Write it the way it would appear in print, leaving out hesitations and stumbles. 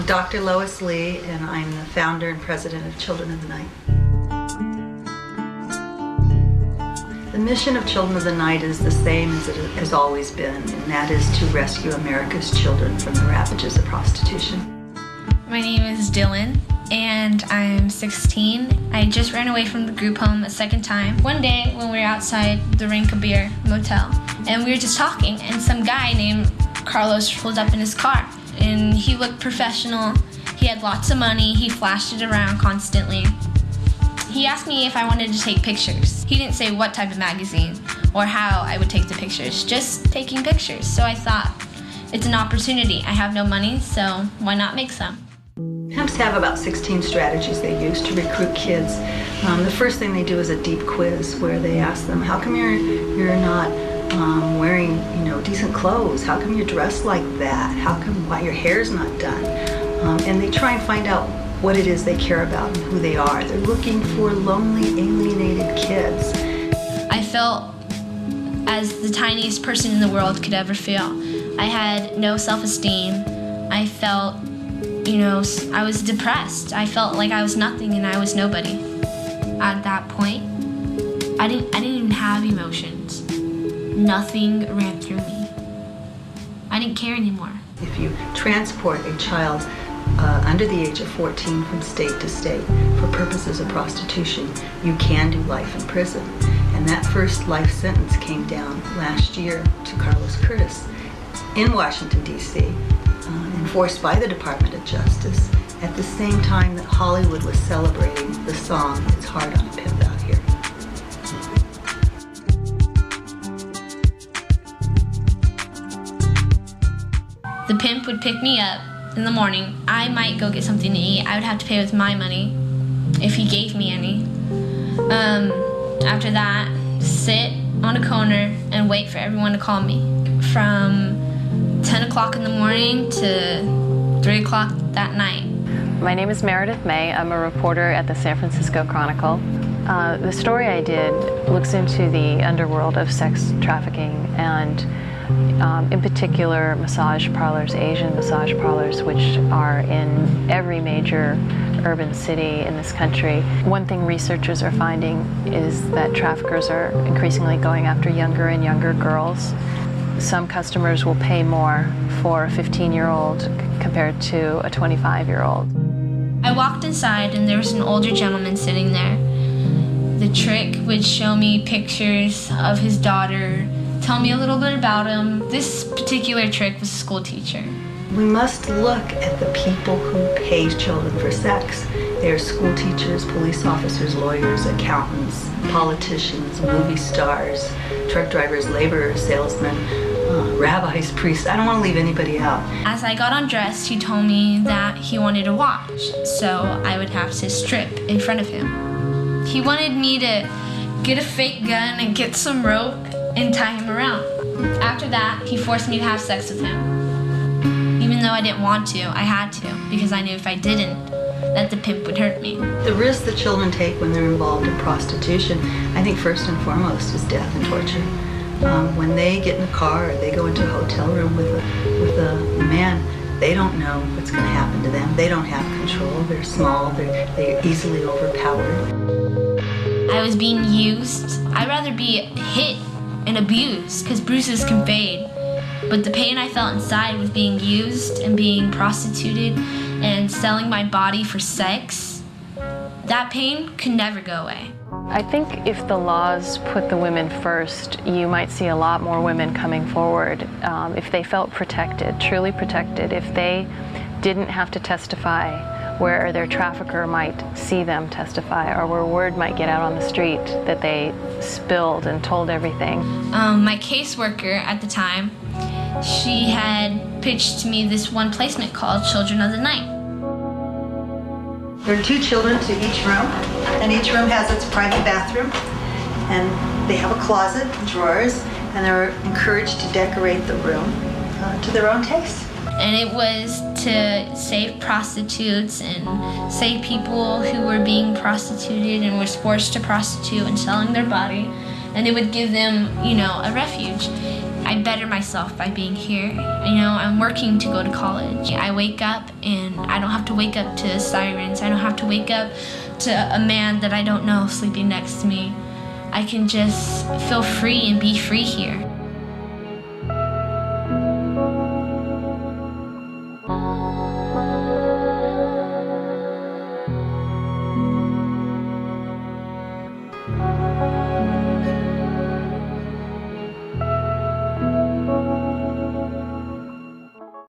Dr. Lois Lee, and I'm the founder and president of Children of the Night. The mission of Children of the Night is the same as it has always been, and that is to rescue America's children from the ravages of prostitution. My name is Dylan, and I'm 16. I just ran away from the group home a second time. One day when we were outside the Rink-A-Beer motel, and we were just talking, and some guy named Carlos pulled up in his car, and he looked professional. He had lots of money. He flashed it around constantly. He asked me if I wanted to take pictures. He didn't say what type of magazine or how I would take the pictures, just taking pictures. So I thought, it's an opportunity. I have no money, so why not make some? Pimps have about 16 strategies they use to recruit kids. The first thing they do is a deep quiz where they ask them, how come you're not wearing decent clothes? How come you're dressed like that? How come why your hair's not done? And they try and find out what it is they care about and who they are. They're looking for lonely, alienated kids. I felt as the tiniest person in the world could ever feel. I had no self-esteem. I felt, I was depressed. I felt like I was nothing and I was nobody. At that point, I didn't even have emotions. Nothing ran through me. I didn't care anymore. If you transport a child under the age of 14 from state to state for purposes of prostitution, you can do life in prison. And that first life sentence came down last year to Carlos Curtis in Washington, D.C., enforced by the Department of Justice at the same time that Hollywood was celebrating the song, It's Hard on a Pimp Out Here. The pimp would pick me up in the morning. I might go get something to eat. I would have to pay with my money, if he gave me any. After that, sit on a corner and wait for everyone to call me. From 10 o'clock in the morning to 3 o'clock that night. My name is Meredith May. I'm a reporter at the San Francisco Chronicle. The story I did looks into the underworld of sex trafficking and in particular massage parlors, Asian massage parlors, which are in every major urban city in this country. One thing researchers are finding is that traffickers are increasingly going after younger and younger girls. Some customers will pay more for a 15-year-old compared to a 25-year-old. I walked inside and there was an older gentleman sitting there. The trick would show me pictures of his daughter, tell me a little bit about him. This particular trick was a school teacher. We must look at the people who pay children for sex. They are school teachers, police officers, lawyers, accountants, politicians, movie stars, truck drivers, laborers, salesmen, rabbis, priests. I don't want to leave anybody out. As I got undressed, he told me that he wanted to watch, so I would have to strip in front of him. He wanted me to get a fake gun and get some rope and tie him around. After that, he forced me to have sex with him. Even though I didn't want to, I had to, because I knew if I didn't, that the pimp would hurt me. The risks that children take when they're involved in prostitution, I think first and foremost is death and torture. When they get in a car or they go into a hotel room with a man, they don't know what's going to happen to them. They don't have control. They're small. They're easily overpowered. I was being used. I'd rather be hit and abused, because bruises can fade. But the pain I felt inside with being used and being prostituted and selling my body for sex, that pain could never go away. I think if the laws put the women first, you might see a lot more women coming forward if they felt protected, truly protected, if they didn't have to testify, where their trafficker might see them testify, or where word might get out on the street that they spilled and told everything. My caseworker at the time, she had pitched to me this one placement called Children of the Night. There are 2 children to each room, and each room has its private bathroom, and they have a closet, drawers, and they're encouraged to decorate the room to their own taste. And it was to save prostitutes and save people who were being prostituted and were forced to prostitute and selling their body. And it would give them, a refuge. I better myself by being here. I'm working to go to college. I wake up and I don't have to wake up to sirens. I don't have to wake up to a man that I don't know sleeping next to me. I can just feel free and be free here.